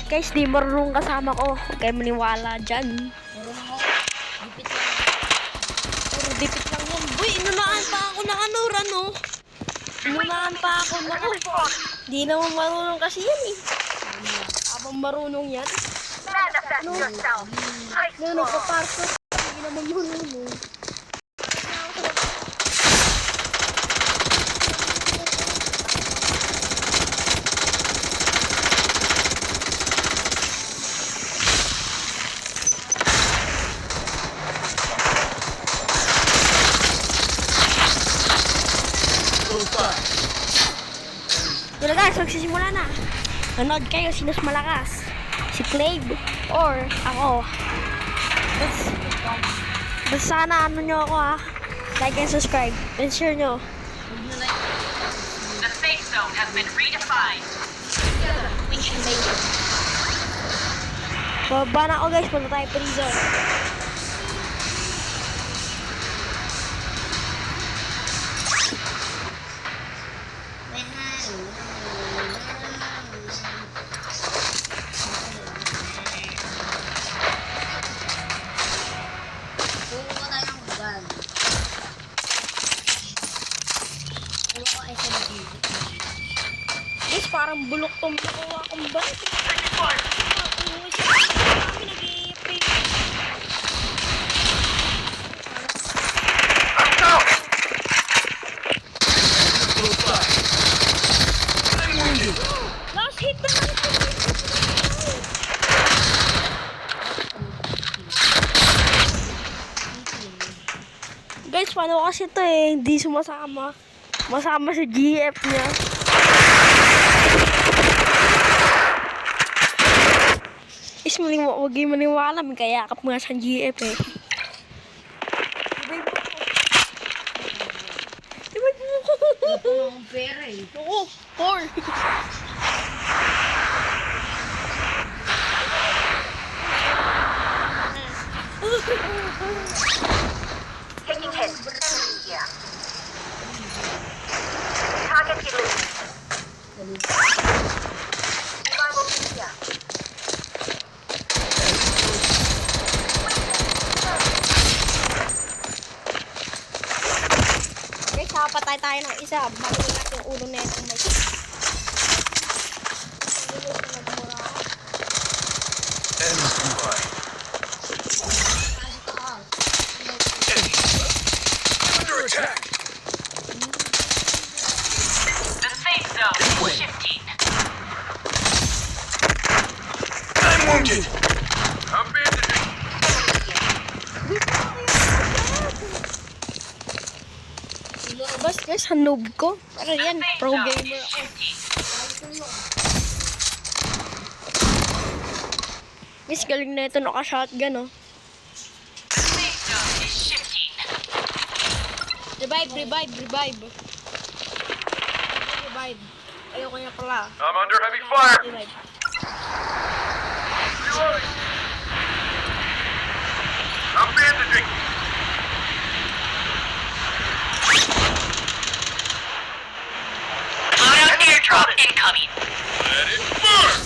Guys, di marunong kasama ko. Huwag kayo maniwala dyan. Puro dipit lang yan. Uy, inunaan pa ako na ano, Rano. Inunaan pa ako na di naman marunong kasi yan eh. Abang marunong yan. No, nagpaparto. Hindi naman marunong. Wala guys, magsisimula na. Nanood kayo, sinus malakas. Si Clave or ako. Basta sana ano nyo ako ha. Like and subscribe. And share nyo. The safe zone has been redefined. We can make it. Baba na ako guys, punta tayo prison. Guys, parang bulok tong nakuha akong balik. Nag-i-pay. Last hit na lang ito. Guys, paano kasi ito eh, hindi sumasama. Masama sa GF niya. Huwag yung maniwala, may kayakap nga sa GF eh. Diba mo? Wala po akong pera eh. Oo, 4. Taking hits. Yeah. Target hit. Revival here. Guys, kapatay tayo ng isa. Bago natin yung ulo na ito. Under attack! The safe zone is shifting. I'm wounded! I'm bandaging! Bas guys, noob ko. Pero yan, pro gamer ako. Guys, galing na ito naka-shotgun oh. The safe zone is shifting. Revive. Ayoko niya pala. I'm under heavy fire! Revive. Reloading! I'm bandaging! Loadout airdrop incoming. Let it burn!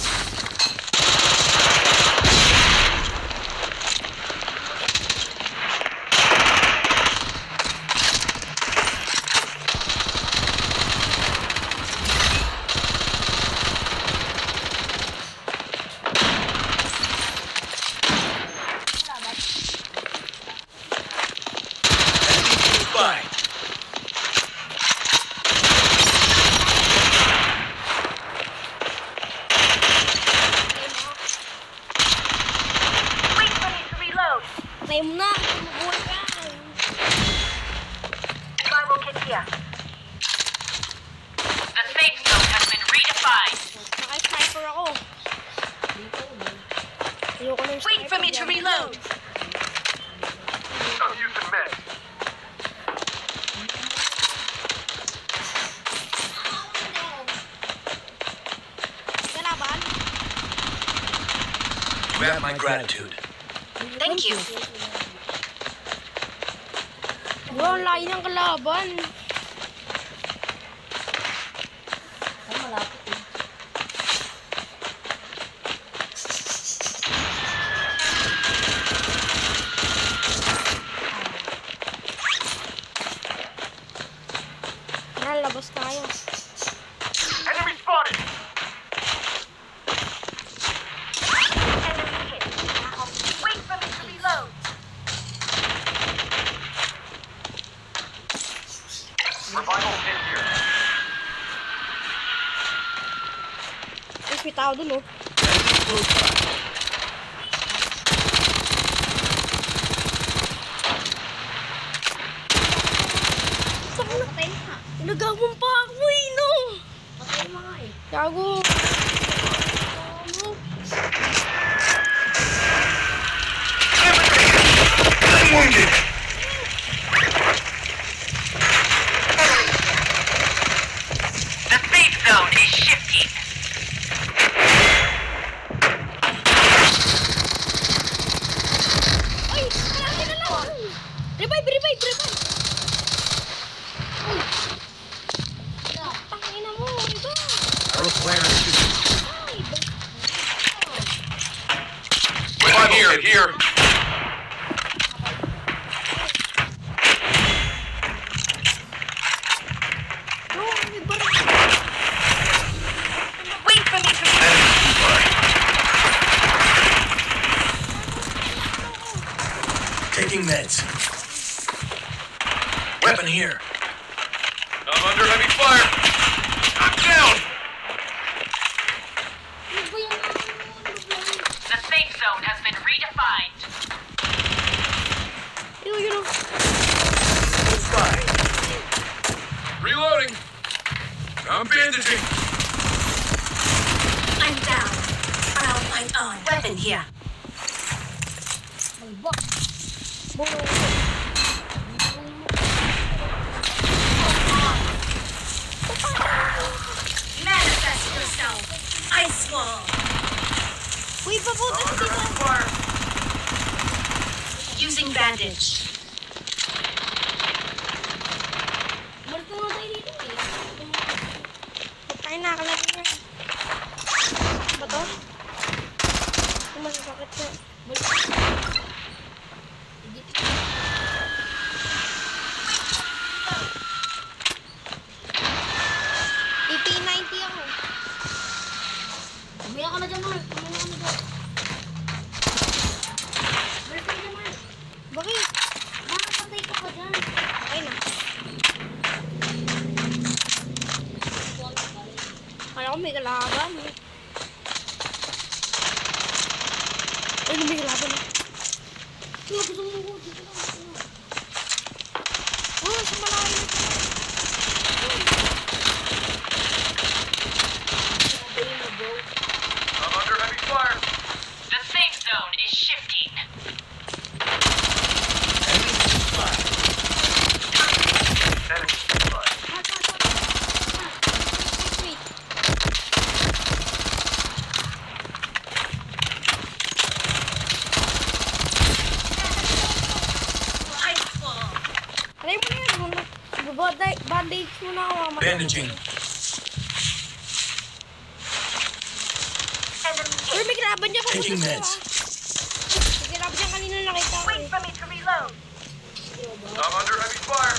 Fine. Wait for me to reload. Patay mo na. Mabuhay ka. Revival kit here. The safe zone has been redefined. Naka-sniper ako. Ayoko na yung Wait for me to sniper. reload. I'm using meds. Kalaban. You have my gratitude. Thank you. Bro, ang layo ng kalaban. Tapos may tao dun, oh. Enemy close by. Patay mo nga. Nagagawin pa ako, eh, no? Patay mo nga eh. Gago. I'm wounded. The safe zone is shifting. Ay, malaki na lang. Revive. Tangina mo, iba. Our player shooting. Ay, I'm here. no, iba. Wait for me to Enemy nearby. Taking meds. Weapon here. I'm under heavy fire. I'm down. The safe zone has been redefined. You know. Close by. Reloading. I'm bandaging. I'm down. Found my own weapon here. Manifest yourself. Ice wall. Uy, papunta sa dito. Using bandage. Balik mo tayo dito, eh. Tayo nakalagay na. Ba to? Ito masasakit ko. EP90 ako. Umiyak ka na dyan, Mark. Umiyak ka na dyan. Balik ka na dyan, Mark. Bakit? Makakapatay ka pa dyan. Okay na. Kala ko may kalaban, eh. Ay, may kalaban, eh. Kaya gusto mo ko. Dito lang. Oh, sa malayo. I'm under heavy fire. The safe zone is shifting. Enemy close by. Enemy close by. Wait. Ice wall. Aray mo na yan. Bandage mo na ako. Bandaging. Uy, may kalaban dyan. Taking Pupunta meds. ka. May kalaban dyan kanina nakita ko, eh. For me to reload. I'm under heavy fire.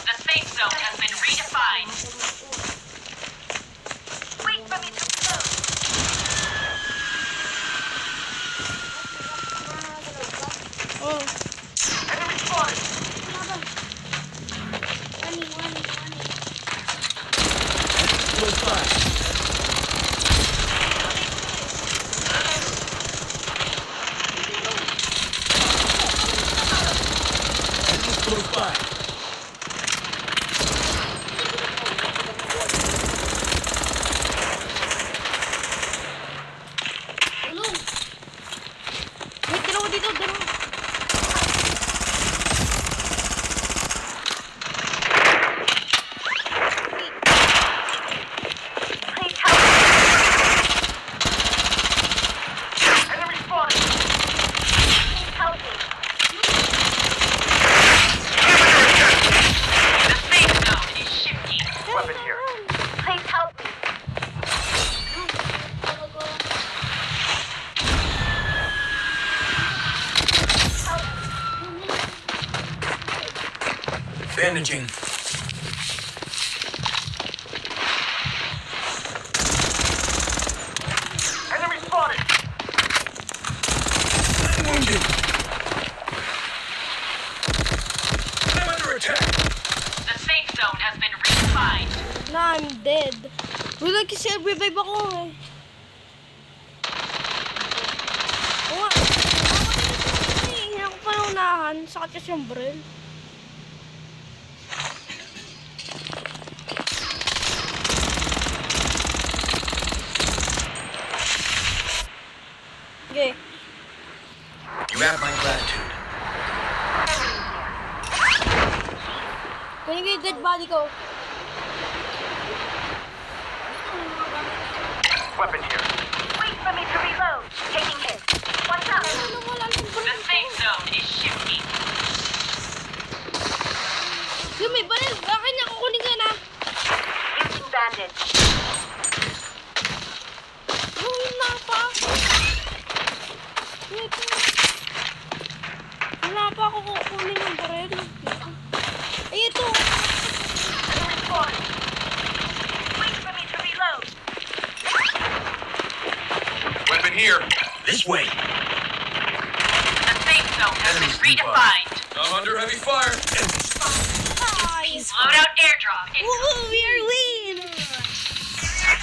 The safe zone has been redefined. Wait for me to reload. Oh. Enemy spotted. Close by. Enemy close by. Tulong. Wait, dalawa dito. Dalawa. Please help me. Enemy spotted. Please help me. The safe zone is shifting. Weapon here. Please help me. Bandaging. Enemy spotted. I'm wounded. I'm under attack. The safe zone has been redefined. Nice. I'm dead. Wala kasi revive ako eh. Oo nga. Hindi ako panaunahan. Sakit kasi yung baril. Okay. You have my gratitude. Kunin ko yung dead body ko. Weapon here. Wait for me to reload. Taking hit. Watch out. Ano wala ng The baril? safe zone is shifting. Yung may baril. Akin na, kukunin ko na. Using bandage. Wala pa ako. Wait. Wala pa ako kukunin yung baril. Ay, ito. Enemy spotted. Wait for me to reload. Weapon here. This way. The safe zone has been redefined. I'm under heavy fire. Ay. Loadout airdrop. Woo! We are win!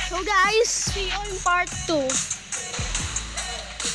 So guys, see you in part 2.